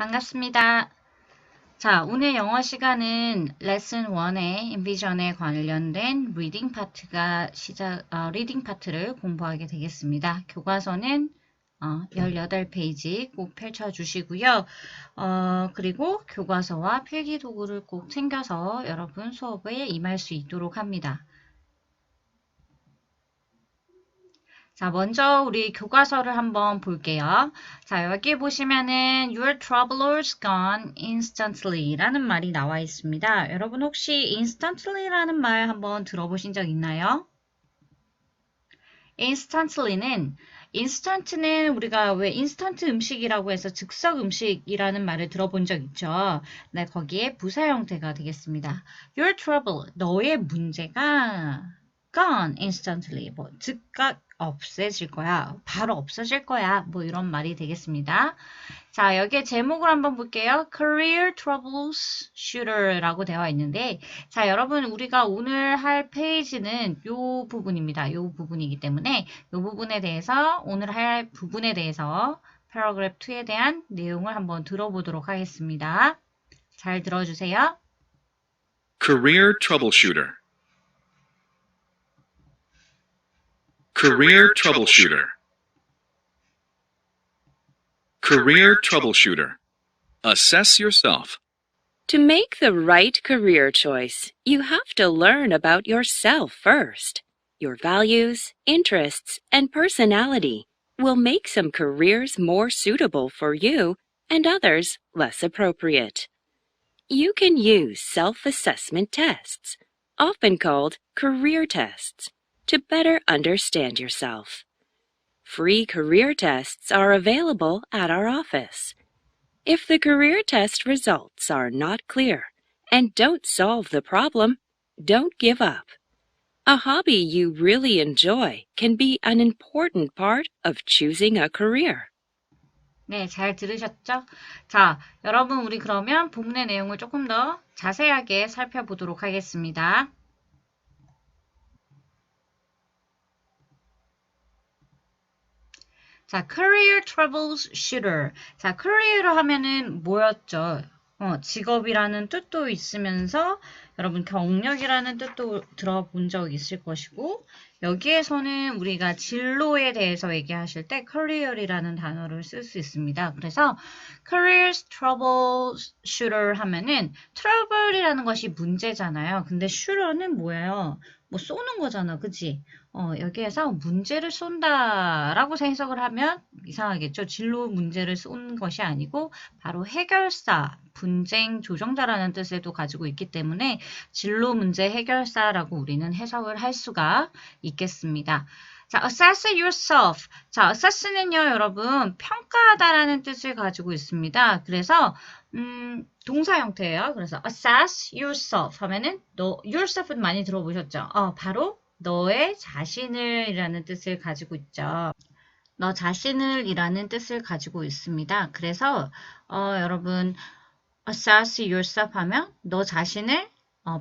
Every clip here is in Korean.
반갑습니다. 자, 오늘 영어 시간은 레슨 1의 인비전에 관련된 리딩 파트를 공부하게 되겠습니다. 교과서는 18페이지 꼭 펼쳐주시고요. 그리고 교과서와 필기도구를 꼭 챙겨서 여러분 수업에 임할 수 있도록 합니다. 자, 먼저 우리 교과서를 한번 볼게요. 자, 여기 보시면은 Your troubles gone instantly 라는 말이 나와 있습니다. 여러분 혹시 instantly 라는 말 한번 들어보신 적 있나요? instant는 우리가 왜 인스턴트 음식이라고 해서 즉석 음식이라는 말을 들어본 적 있죠? 네, 거기에 부사 형태가 되겠습니다. Your trouble, 너의 문제가 gone instantly, 뭐 즉각 없애질 거야, 바로 없어질 거야, 뭐 이런 말이 되겠습니다. 자, 여기에 제목을 한번 볼게요. Career Troubles Shooter라고 되어 있는데, 자, 여러분 우리가 오늘 할 페이지는 요 부분입니다. 요 부분이기 때문에 요 부분에 대해서 오늘 할 부분에 대해서 paragraph 2에 대한 내용을 한번 들어보도록 하겠습니다. 잘 들어주세요. Career troubleshooter. Career troubleshooter. Career troubleshooter. Assess yourself. To make the right career choice, you have to learn about yourself first. Your values, interests, and personality will make some careers more suitable for you and others less appropriate. You can use self-assessment tests, often called career tests, to better understand yourself. Free career tests are available at our office. If the career test results are not clear and don't solve the problem, don't give up. A hobby you really enjoy can be an important part of choosing a career. 네, 잘 들으셨죠? 자, 여러분 우리 그러면 본문의 내용을 조금 더 자세하게 살펴보도록 하겠습니다. 자, career troubleshooter. 자, career로 하면은 뭐였죠? 직업이라는 뜻도 있으면서 여러분 경력이라는 뜻도 들어본 적 있을 것이고 여기에서는 우리가 진로에 대해서 얘기하실 때 career이라는 단어를 쓸 수 있습니다. 그래서 career troubleshooter 하면은 trouble이라는 것이 문제잖아요. 근데 shooter는 뭐예요? 뭐 쏘는 거잖아, 그치? 여기에서 문제를 쏜다라고 해석을 하면 이상하겠죠. 진로 문제를 쏜 것이 아니고 바로 해결사, 분쟁 조정자라는 뜻을 또 가지고 있기 때문에 진로 문제 해결사라고 우리는 해석을 할 수가 있겠습니다. 자, assess yourself. 자, assess는요, 여러분, 평가하다라는 뜻을 가지고 있습니다. 그래서, 동사 형태예요. 그래서 assess yourself 하면은, yourself는 많이 들어보셨죠? 바로 너의 자신을 이라는 뜻을 가지고 있죠. 너 자신을 이라는 뜻을 가지고 있습니다. 그래서, 여러분, assess yourself 하면 너 자신을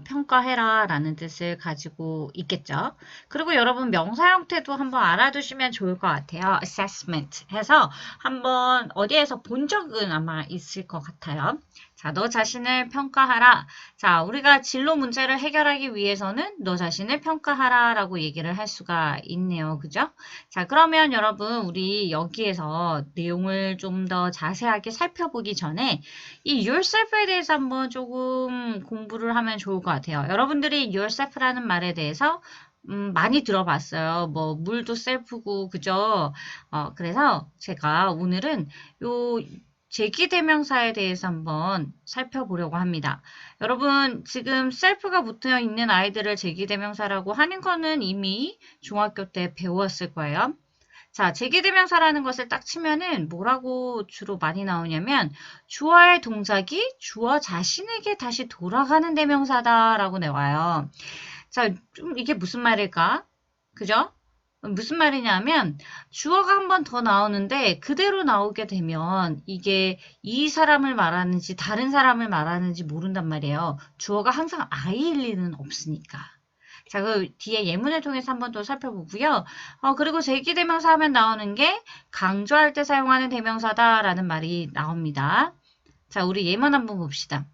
평가해라 라는 뜻을 가지고 있겠죠. 그리고 여러분 명사 형태도 한번 알아두시면 좋을 것 같아요. assessment 해서 한번 어디에서 본 적은 아마 있을 것 같아요. 자, 너 자신을 평가하라. 자, 우리가 진로 문제를 해결하기 위해서는 너 자신을 평가하라 라고 얘기를 할 수가 있네요. 그죠? 자, 그러면 여러분 우리 여기에서 내용을 좀 더 자세하게 살펴보기 전에 이 yourself에 대해서 한번 조금 공부를 하면 좋을 것 같아요. 여러분들이 yourself라는 말에 대해서 많이 들어봤어요. 뭐 물도 셀프고 그죠? 그래서 제가 오늘은 요 제기대명사에 대해서 한번 살펴보려고 합니다. 여러분 지금 셀프가 붙어 있는 아이들을 제기대명사라고 하는 거는 이미 중학교 때 배웠을 거예요. 자, 제기대명사라는 것을 딱 치면은 뭐라고 주로 많이 나오냐면 주어의 동작이 주어 자신에게 다시 돌아가는 대명사다라고 나와요. 자, 좀 이게 무슨 말일까? 그죠? 무슨 말이냐면 주어가 한 번 더 나오는데 그대로 나오게 되면 이게 이 사람을 말하는지 다른 사람을 말하는지 모른단 말이에요. 주어가 항상 I일 리는 없으니까. 자, 그 뒤에 예문을 통해서 한번 더 살펴보고요. 그리고 제기대명사 하면 나오는 게 강조할 때 사용하는 대명사다라는 말이 나옵니다. 자, 우리 예문 한번 봅시다.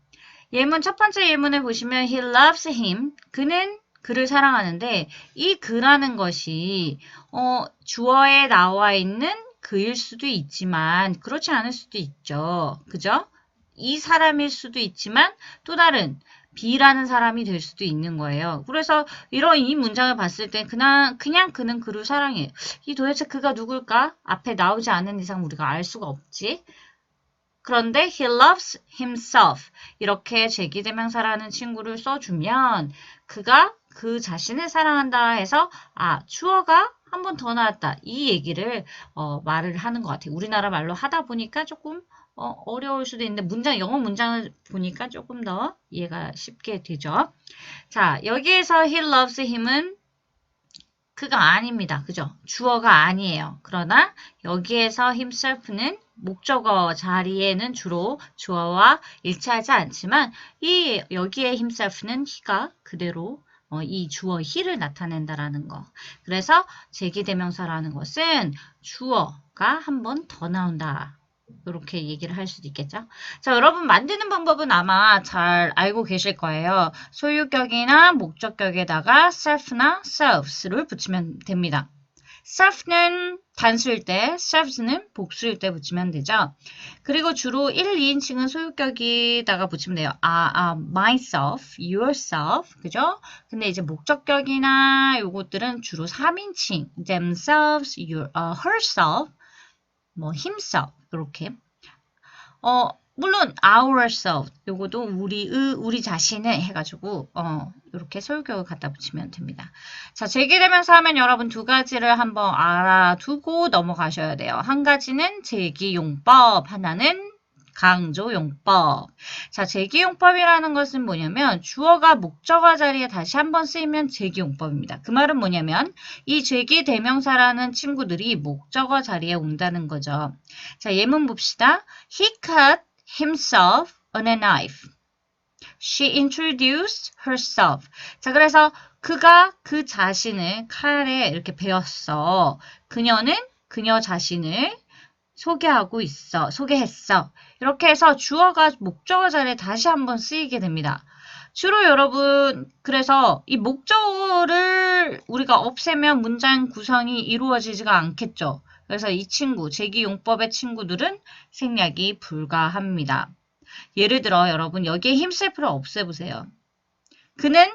예문 첫 번째 예문을 보시면 he loves him. 그는 그를 사랑하는데 이 그라는 것이 주어에 나와 있는 그일 수도 있지만 그렇지 않을 수도 있죠. 그죠? 이 사람일 수도 있지만 또 다른 B라는 사람이 될 수도 있는 거예요. 그래서 이 문장을 봤을 때 그냥 그는 그를 사랑해. 이 도대체 그가 누굴까? 앞에 나오지 않은 이상 우리가 알 수가 없지. 그런데 he loves himself 이렇게 제기대명사라는 친구를 써주면 그가 그 자신을 사랑한다 해서 주어가 한 번 더 나왔다. 이 얘기를 말을 하는 것 같아요. 우리나라 말로 하다 보니까 조금 어려울 수도 있는데 영어 문장을 보니까 조금 더 이해가 쉽게 되죠. 자, 여기에서 he loves him은 그가 아닙니다. 그죠? 주어가 아니에요. 그러나 여기에서 himself는 목적어 자리에는 주로 주어와 일치하지 않지만 여기에 himself는 he가 그대로 이 주어 he를 나타낸다라는 거. 그래서 제기대명사라는 것은 주어가 한 번 더 나온다. 이렇게 얘기를 할 수도 있겠죠. 자, 여러분 만드는 방법은 아마 잘 알고 계실 거예요. 소유격이나 목적격에다가 self나 selves를 붙이면 됩니다. self는 단수일 때, selves는 복수일 때 붙이면 되죠. 그리고 주로 1, 2인칭은 소유격에다가 붙이면 돼요. myself, yourself, 그죠? 근데 이제 목적격이나 요것들은 주로 3인칭, themselves, herself, himself, 이렇게. 물론 ourselves, 요것도 우리 자신을 해가지고, 이렇게 소유격을 갖다 붙이면 됩니다. 자, 제기대명사 하면 여러분 두 가지를 한번 알아두고 넘어가셔야 돼요. 한 가지는 제기용법, 하나는 강조용법. 자, 제기용법이라는 것은 뭐냐면 주어가 목적어 자리에 다시 한번 쓰이면 제기용법입니다. 그 말은 뭐냐면 이 제기대명사라는 친구들이 목적어 자리에 온다는 거죠. 자, 예문 봅시다. He cut himself on a knife. She introduced herself. 자, 그래서 그가 그 자신을 칼에 이렇게 베었어. 그녀는 그녀 자신을 소개했어. 이렇게 해서 주어가 목적어 자리에 다시 한번 쓰이게 됩니다. 주로 여러분, 그래서 이 목적어를 우리가 없애면 문장 구성이 이루어지지가 않겠죠. 그래서 이 친구, 제기용법의 친구들은 생략이 불가합니다. 예를 들어 여러분 여기에 himself를 없애보세요. 그는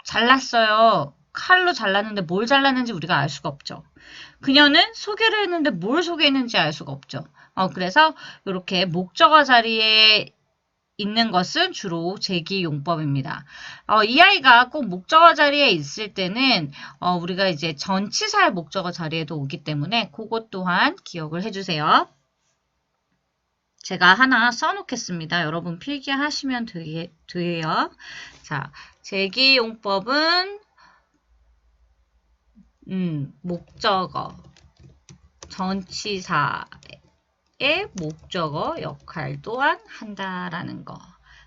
잘랐어요. 칼로 잘랐는데 뭘 잘랐는지 우리가 알 수가 없죠. 그녀는 소개를 했는데 뭘 소개했는지 알 수가 없죠. 그래서 이렇게 목적어 자리에 있는 것은 주로 제기용법입니다. 이 아이가 꼭 목적어 자리에 있을 때는 우리가 이제 전치사의 목적어 자리에도 오기 때문에 그것 또한 기억을 해주세요. 제가 하나 써놓겠습니다. 여러분 필기하시면 돼요. 자, 제기용법은 목적어, 전치사의 목적어 역할 또한 한다라는 거.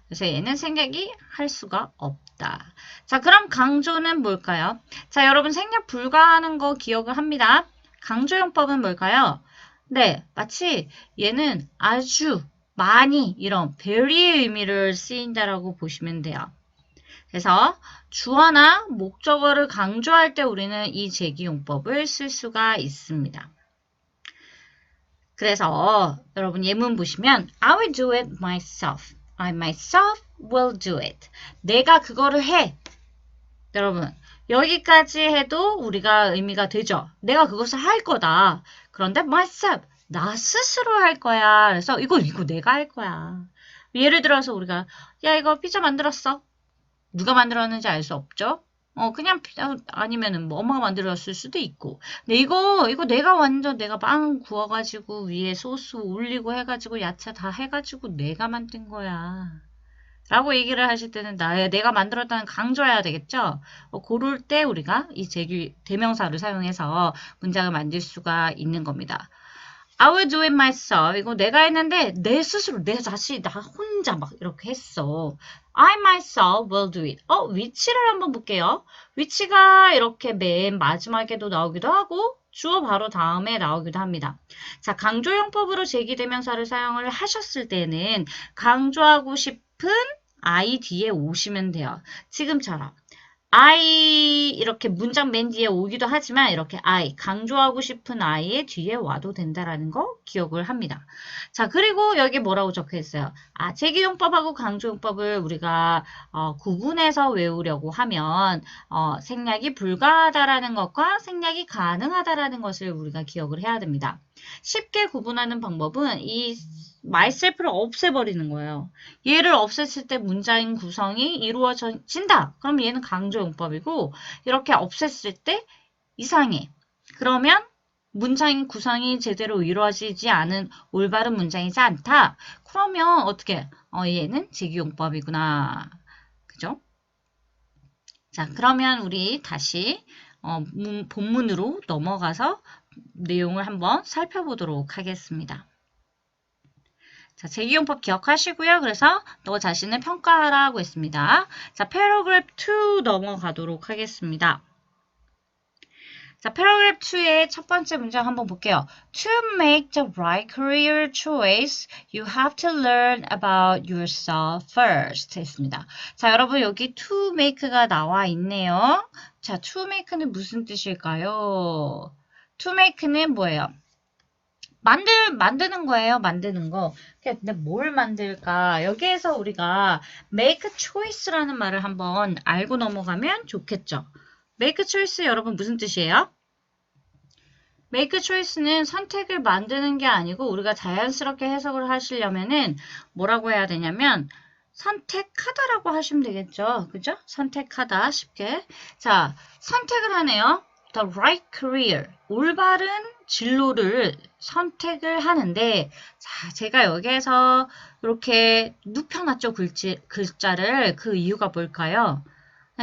그래서 얘는 생략이 할 수가 없다. 자, 그럼 강조는 뭘까요? 자, 여러분 생략 불가하는 거 기억을 합니다. 강조용법은 뭘까요? 네, 마치 얘는 아주 많이 이런 very의 의미를 쓰인다라고 보시면 돼요. 그래서 주어나 목적어를 강조할 때 우리는 이 제기용법을 쓸 수가 있습니다. 그래서 여러분 예문 보시면 I will do it myself. I myself will do it. 내가 그거를 해. 여러분 여기까지 해도 우리가 의미가 되죠. 내가 그것을 할 거다. 그런데 myself, 나 스스로 할 거야. 그래서 이거 내가 할 거야. 예를 들어서 우리가 야 이거 피자 만들었어. 누가 만들었는지 알 수 없죠. 그냥 아니면은 뭐 엄마가 만들었을 수도 있고. 근데 이거 내가 빵 구워가지고 위에 소스 올리고 해가지고 야채 다 해가지고 내가 만든 거야. 라고 얘기를 하실 때는 내가 만들었다는 강조해야 되겠죠. 그럴 때 우리가 이 대명사를 사용해서 문장을 만들 수가 있는 겁니다. I will do it myself. 이거 내가 했는데 내 스스로 내 자신 나 혼자 막 이렇게 했어. I myself will do it. 위치를 한번 볼게요. 위치가 이렇게 맨 마지막에도 나오기도 하고 주어 바로 다음에 나오기도 합니다. 자, 강조용법으로 제기대명사를 사용을 하셨을 때는 강조하고 싶은 I 뒤에 오시면 돼요. 지금처럼. I 이렇게 문장 맨 뒤에 오기도 하지만 이렇게 I, 강조하고 싶은 I의 뒤에 와도 된다라는 거 기억을 합니다. 자, 그리고 여기 뭐라고 적혀 있어요? 제기용법하고 강조용법을 우리가 구분해서 외우려고 하면 생략이 불가하다라는 것과 생략이 가능하다라는 것을 우리가 기억을 해야 됩니다. 쉽게 구분하는 방법은 이 myself를 없애버리는 거예요. 얘를 없앴을 때 문장 구성이 이루어진다. 그럼 얘는 강조용법이고 이렇게 없앴을 때 이상해. 그러면 문장 구성이 제대로 이루어지지 않은 올바른 문장이지 않다. 그러면 어떻게? 얘는 제기용법이구나. 그죠? 자, 그러면 우리 다시 본문으로 넘어가서 내용을 한번 살펴보도록 하겠습니다. 자, 제기용법 기억하시고요. 그래서 너 자신을 평가하라고 했습니다. 자, 패러그래프 2 넘어가도록 하겠습니다. 자, 패러그래프 2의 첫 번째 문장 한번 볼게요. To make the right career choice, you have to learn about yourself first 했습니다. 자, 여러분 여기 to make가 나와 있네요. 자, to make는 무슨 뜻일까요? to make는 뭐예요? 만드는 거예요. 만드는 거. 근데 뭘 만들까? 여기에서 우리가 make choice라는 말을 한번 알고 넘어가면 좋겠죠. make choice 여러분 무슨 뜻이에요? make choice는 선택을 만드는 게 아니고 우리가 자연스럽게 해석을 하시려면은 뭐라고 해야 되냐면 선택하다라고 하시면 되겠죠. 그죠? 선택하다 쉽게. 자, 선택을 하네요. The right career. 올바른 진로를 선택을 하는데 자, 제가 여기에서 이렇게 눕혀놨죠. 글자를. 그 이유가 뭘까요?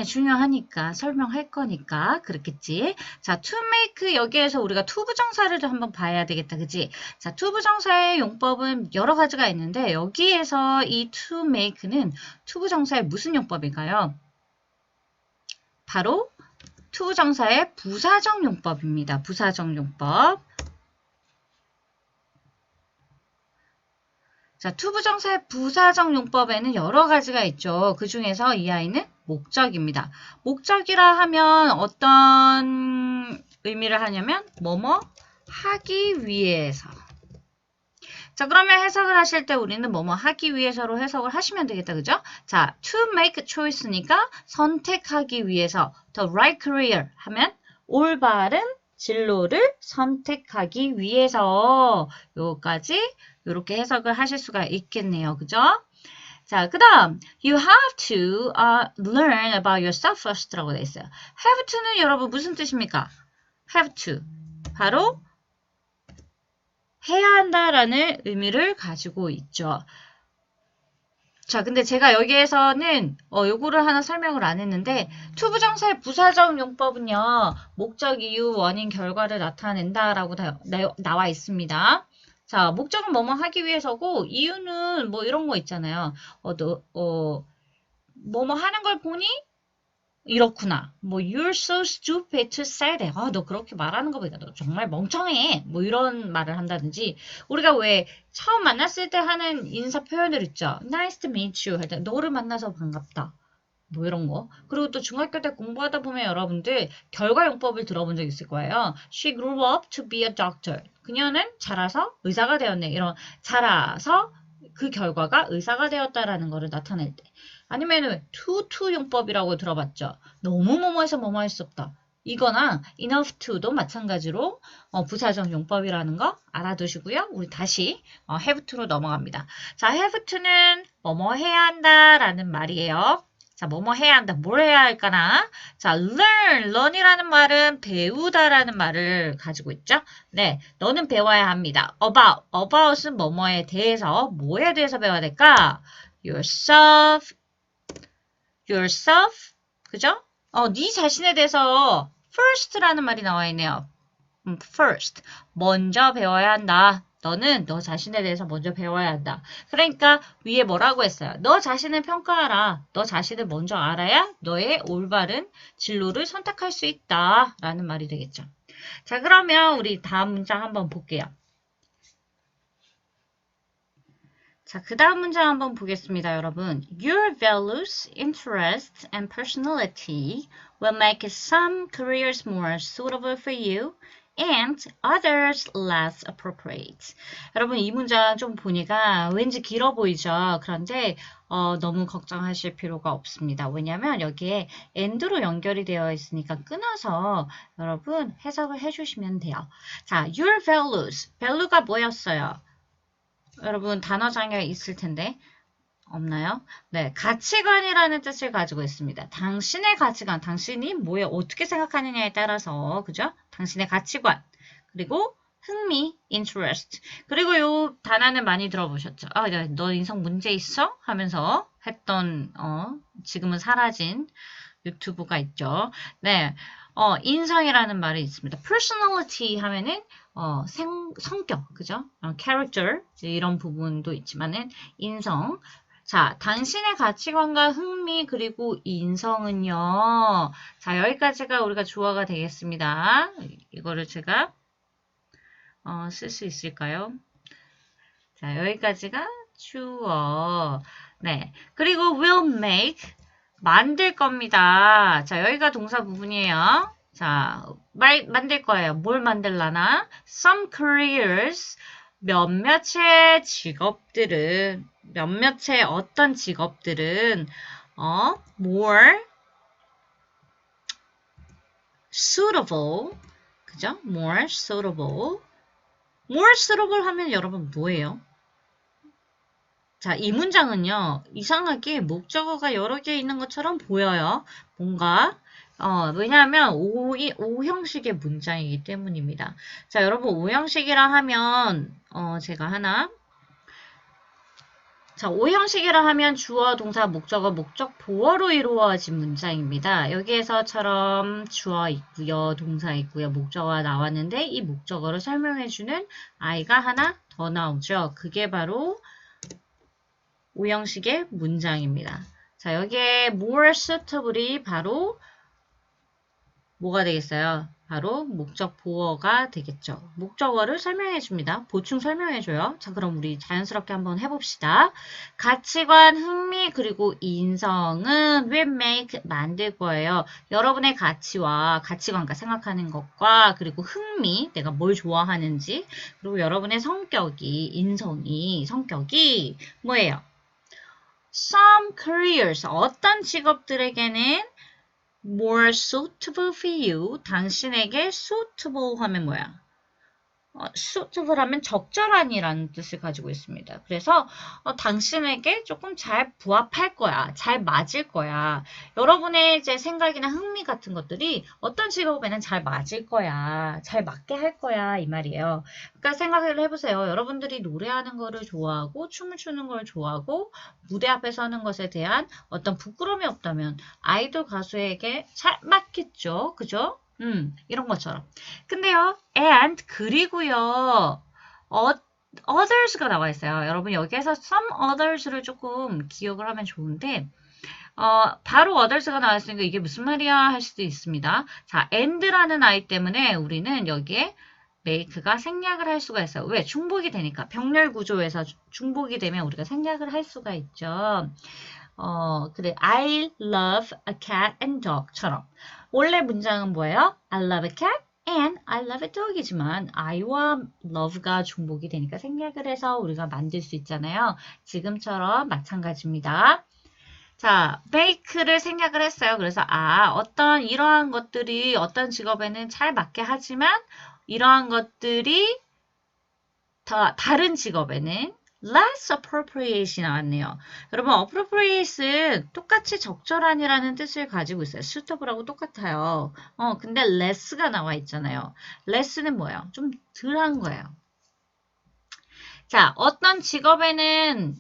중요하니까 설명할 거니까 그렇겠지. 자, to make 여기에서 우리가 to 부정사를 한번 봐야 되겠다. 그지? 자, to 부정사의 용법은 여러 가지가 있는데 여기에서 이 to make는 to 부정사의 무슨 용법일까요? 바로 to 부정사의 부사적 용법입니다. 부사적 용법. 자, to 부정사의 부사적 용법에는 여러 가지가 있죠. 그 중에서 이 아이는 목적입니다. 목적이라 하면 어떤 의미를 하냐면 뭐뭐 하기 위해서. 자, 그러면 해석을 하실 때 우리는 뭐뭐 하기 위해서로 해석을 하시면 되겠다. 그죠? 자, to make choice니까 선택하기 위해서 the right career 하면 올바른 진로를 선택하기 위해서 요까지 이렇게 해석을 하실 수가 있겠네요. 그죠? 자, 그 다음 you have to learn about yourself first라고 되어 있어요. have to는 여러분 무슨 뜻입니까? have to. 바로 해야 한다라는 의미를 가지고 있죠. 자, 근데 제가 여기에서는 요거를 하나 설명을 안 했는데 to 부정사의 부사적 용법은요. 목적, 이유, 원인, 결과를 나타낸다라고 나와 있습니다. 자, 목적은 뭐뭐 하기 위해서고 이유는 뭐 이런 거 있잖아요. 뭐뭐 하는 걸 보니 이렇구나. 뭐 you're so stupid to say that. 너 그렇게 말하는 거 보니까 너 정말 멍청해. 뭐 이런 말을 한다든지 우리가 왜 처음 만났을 때 하는 인사 표현들 있죠. Nice to meet you 할 때 너를 만나서 반갑다. 뭐 이런 거. 그리고 또 중학교 때 공부하다 보면 여러분들 결과용법을 들어본 적 있을 거예요. She grew up to be a doctor. 그녀는 자라서 의사가 되었네. 이런 자라서 그 결과가 의사가 되었다라는 것을 나타낼 때. 아니면은 to 용법이라고 들어봤죠. 너무 뭐뭐해서 뭐뭐 할 수 없다. 이거나 enough to도 마찬가지로 부사적 용법이라는 거 알아두시고요. 우리 다시 have to로 넘어갑니다. 자, have to는 뭐뭐 해야 한다라는 말이에요. 자, 뭐뭐 해야 한다. 뭘 해야 할까나? 자, learn이라는 말은 배우다라는 말을 가지고 있죠. 네, 너는 배워야 합니다. about은 뭐뭐에 대해서, 뭐에 대해서 배워야 될까? yourself, 그죠? 네 자신에 대해서 first라는 말이 나와 있네요. first, 먼저 배워야 한다. 너는 너 자신에 대해서 먼저 배워야 한다. 그러니까 위에 뭐라고 했어요? 너 자신을 평가하라. 너 자신을 먼저 알아야 너의 올바른 진로를 선택할 수 있다. 라는 말이 되겠죠. 자, 그러면 우리 다음 문장 한번 볼게요. 자, 그 다음 문장 한번 보겠습니다, 여러분. Your values, interests, and personality will make some careers more suitable for you and others less appropriate. 여러분, 이 문장 좀 보니까 왠지 길어 보이죠? 그런데 너무 걱정하실 필요가 없습니다. 왜냐하면 여기에 and로 연결이 되어 있으니까 끊어서 여러분 해석을 해주시면 돼요. 자, your values. value가 뭐였어요? 여러분 단어장에 있을 텐데 없나요? 네, 가치관이라는 뜻을 가지고 있습니다. 당신의 가치관, 당신이 뭐에 어떻게 생각하느냐에 따라서 그죠? 당신의 가치관 그리고 흥미, interest 그리고 요 단어는 많이 들어보셨죠? 아, 너 인성 문제 있어? 하면서 했던 지금은 사라진 유튜브가 있죠. 네, 인성이라는 말이 있습니다. personality 하면은 성격, 그죠? character 이런 부분도 있지만은 인성. 자, 당신의 가치관과 흥미 그리고 인성은요. 자, 여기까지가 우리가 주어가 되겠습니다. 이거를 제가 쓸 수 있을까요? 자, 여기까지가 주어. 네. 그리고 will make 만들 겁니다. 자, 여기가 동사 부분이에요. 자, 만들 거예요. 뭘 만들라나? Some careers, 몇몇의 직업들은, 몇몇의 어떤 직업들은, more suitable, 그죠? more suitable. more suitable 하면 여러분 뭐예요? 자, 이 문장은요, 이상하게 목적어가 여러 개 있는 것처럼 보여요. 뭔가, 왜냐하면 오형식의 문장이기 때문입니다. 자, 여러분, 오형식이라 하면, 제가 하나, 자, 오형식이라 하면 주어, 동사, 목적어, 목적, 보어로 이루어진 문장입니다. 여기에서처럼 주어 있고요, 동사 있고요, 목적어가 나왔는데, 이 목적어를 설명해주는 I가 하나 더 나오죠. 그게 바로 오형식의 문장입니다. 자, 여기에 more suitable이 바로 뭐가 되겠어요? 바로 목적 보어가 되겠죠. 목적어를 설명해 줍니다. 보충 설명해 줘요. 자, 그럼 우리 자연스럽게 한번 해봅시다. 가치관, 흥미, 그리고 인성은 will make 만들 거예요. 여러분의 가치와 가치관과 생각하는 것과 그리고 흥미, 내가 뭘 좋아하는지 그리고 여러분의 성격이 뭐예요? Some careers, 어떤 직업들에게는 more suitable for you, 당신에게 suitable 하면 뭐야? suitable 하면 적절한이라는 뜻을 가지고 있습니다. 그래서 당신에게 조금 잘 부합할 거야. 잘 맞을 거야. 여러분의 이제 생각이나 흥미 같은 것들이 어떤 직업에는 잘 맞을 거야. 잘 맞게 할 거야. 이 말이에요. 그러니까 생각을 해보세요. 여러분들이 노래하는 거를 좋아하고 춤을 추는 걸 좋아하고 무대 앞에 서는 것에 대한 어떤 부끄러움이 없다면 아이돌 가수에게 잘 맞겠죠. 그죠? 이런 것처럼. 근데요, and, 그리고요, others가 나와 있어요. 여러분, 여기에서 some others를 조금 기억을 하면 좋은데, 바로 others가 나와 있으니까 이게 무슨 말이야 할 수도 있습니다. 자, and라는 I 때문에 우리는 여기에 make가 생략을 할 수가 있어요. 왜? 중복이 되니까. 병렬 구조에서 중복이 되면 우리가 생략을 할 수가 있죠. 그래. I love a cat and dog처럼. 원래 문장은 뭐예요? I love a cat and I love a dog이지만 I와 love가 중복이 되니까 생략을 해서 우리가 만들 수 있잖아요. 지금처럼 마찬가지입니다. 자, make를 생략을 했어요. 그래서 어떤 이러한 것들이 어떤 직업에는 잘 맞게 하지만 이러한 것들이 다른 직업에는 less appropriate이 나왔네요. 여러분, appropriate은 똑같이 적절한이라는 뜻을 가지고 있어요. suitable하고 똑같아요. 근데 less가 나와 있잖아요. less는 뭐예요? 좀 덜한 거예요. 자, 어떤 직업에는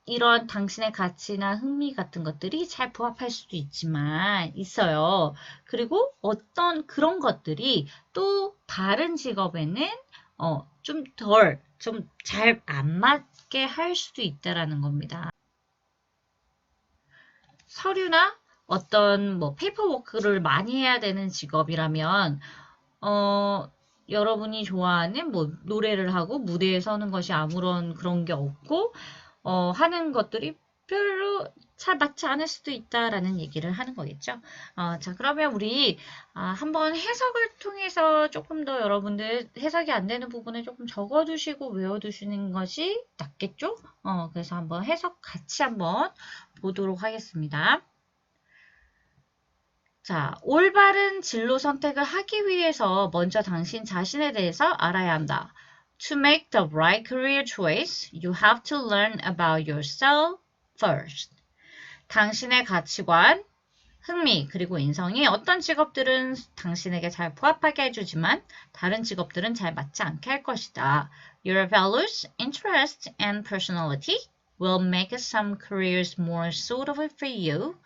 이런 당신의 가치나 흥미 같은 것들이 잘 부합할 수도 있어요. 그리고 어떤 그런 것들이 또 다른 직업에는 좀 잘 안 맞게 할 수도 있다라는 겁니다. 서류나 어떤 페이퍼워크를 많이 해야 되는 직업이라면 여러분이 좋아하는 뭐 노래를 하고 무대에 서는 것이 아무런 그런 게 없고 하는 것들이 별로 잘 맞지 않을 수도 있다라는 얘기를 하는 거겠죠. 자, 그러면 우리 한번 해석을 통해서 조금 더 여러분들 해석이 안 되는 부분을 조금 적어두시고 외워두시는 것이 낫겠죠? 그래서 한번 해석 같이 한번 보도록 하겠습니다. 자, 올바른 진로 선택을 하기 위해서 먼저 당신 자신에 대해서 알아야 한다. To make the right career choice, you have to learn about yourself first. 당신의 가치관, 흥미, 그리고 인성이 어떤 직업들은 당신에게 잘 부합하게 해주지만 다른 직업들은 잘 맞지 않게 할 것이다. Your values, interests, and personality will make some careers more suitable for you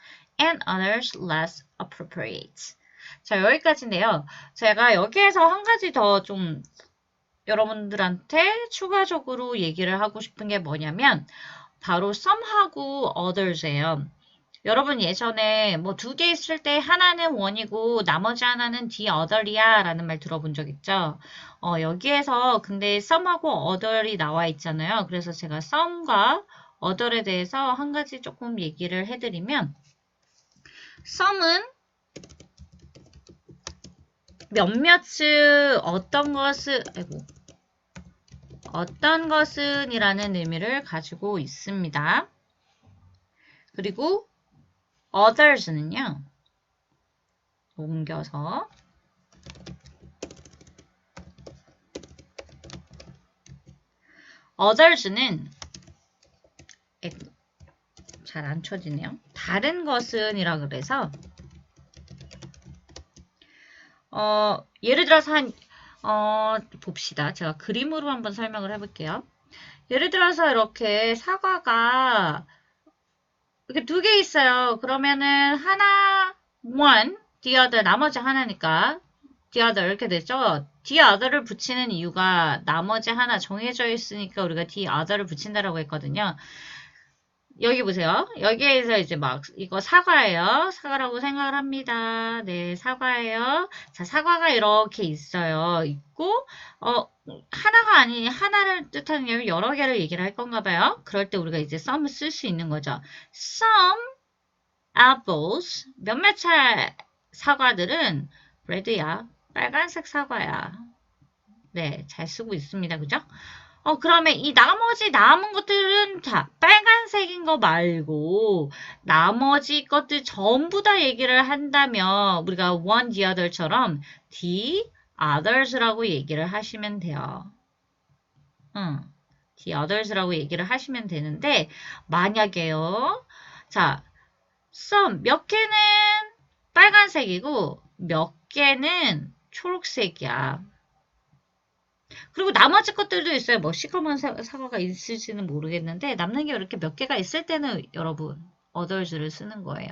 and others less appropriate. 자, 여기까지인데요. 제가 여기에서 한 가지 더 좀 여러분들한테 추가적으로 얘기를 하고 싶은 게 뭐냐면 바로 some하고 others예요. 여러분 예전에 뭐 두 개 있을 때 하나는 one이고 나머지 하나는 the other이야 라는 말 들어본 적 있죠? 여기에서 근데 some하고 other이 나와 있잖아요. 그래서 제가 some과 other에 대해서 한 가지 조금 얘기를 해드리면 some은 몇몇은 어떤 것은 이라는 의미를 가지고 있습니다. 그리고 others는요. 옮겨서 others는 잘 안 쳐지네요. 다른 것은 이라 그래서 예를 들어서 봅시다. 제가 그림으로 한번 설명을 해볼게요. 예를 들어서 이렇게 사과가 이렇게 두 개 있어요. 그러면은 하나, one, the other, 나머지 하나니까 the other 이렇게 되죠. the other를 붙이는 이유가 나머지 하나 정해져 있으니까 우리가 the other를 붙인다라고 했거든요. 여기 보세요. 여기에서 이제 막 이거 사과예요. 사과라고 생각을 합니다. 네, 사과예요. 자, 사과가 이렇게 있어요. 있고 하나가 아닌 하나를 뜻하는 여러 개를 얘기를 할 건가 봐요. 그럴 때 우리가 이제 some을 쓸 수 있는 거죠. Some apples 몇몇 차 사과들은 red야. 빨간색 사과야. 네, 잘 쓰고 있습니다. 그죠? 그러면 이 나머지 남은 것들은 자, 빨간색인 거 말고 나머지 것들 전부 다 얘기를 한다면 우리가 one, the other처럼 the others라고 얘기를 하시면 돼요. the others라고 얘기를 하시면 되는데 만약에요. 자, some 몇 개는 빨간색이고 몇 개는 초록색이야. 그리고 나머지 것들도 있어요. 뭐 시커먼 사과가 있을지는 모르겠는데 남는 게 이렇게 몇 개가 있을 때는 여러분 others를 쓰는 거예요.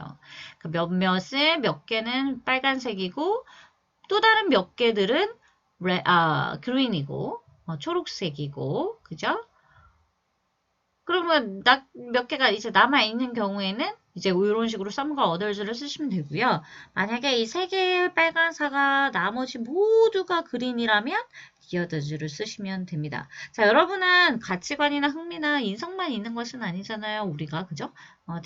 그 몇몇은 몇 개는 빨간색이고 또 다른 몇 개들은 green이고 초록색이고 그죠? 그러면 몇 개가 이제 남아있는 경우에는 이제 이런 식으로 some과 others를 쓰시면 되고요. 만약에 이 세 개의 빨간 사과 나머지 모두가 green이라면 the others를 쓰시면 됩니다. 자, 여러분은 가치관이나 흥미나 인성만 있는 것은 아니잖아요. 우리가 그죠?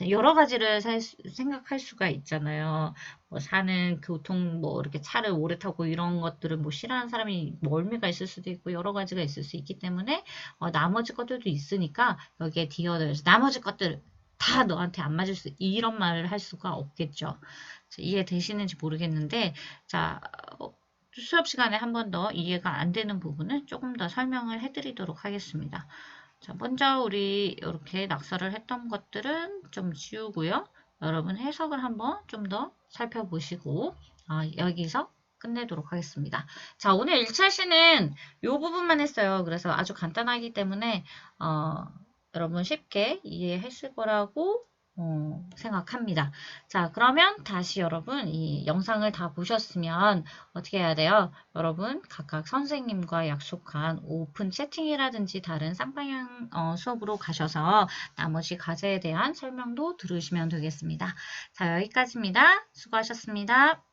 여러 가지를 생각할 수가 있잖아요. 뭐 사는 교통 뭐 이렇게 차를 오래 타고 이런 것들을 뭐 싫어하는 사람이 멀미가 있을 수도 있고 여러 가지가 있을 수 있기 때문에 나머지 것들도 있으니까 여기에 the others 나머지 것들 다 너한테 안 맞을 수 이런 말을 할 수가 없겠죠. 자, 이해되시는지 모르겠는데 자 수업 시간에 한 번 더 이해가 안 되는 부분을 조금 더 설명을 해드리도록 하겠습니다. 자, 먼저 우리 이렇게 낙서를 했던 것들은 좀 지우고요. 여러분 해석을 한번 좀 더 살펴보시고 여기서 끝내도록 하겠습니다. 자, 오늘 1차 시는 이 부분만 했어요. 그래서 아주 간단하기 때문에 여러분 쉽게 이해했을 거라고 생각합니다. 자, 그러면 다시 여러분 이 영상을 다 보셨으면 어떻게 해야 돼요? 여러분 각각 선생님과 약속한 오픈 채팅이라든지 다른 쌍방향 수업으로 가셔서 나머지 과제에 대한 설명도 들으시면 되겠습니다. 자, 여기까지입니다. 수고하셨습니다.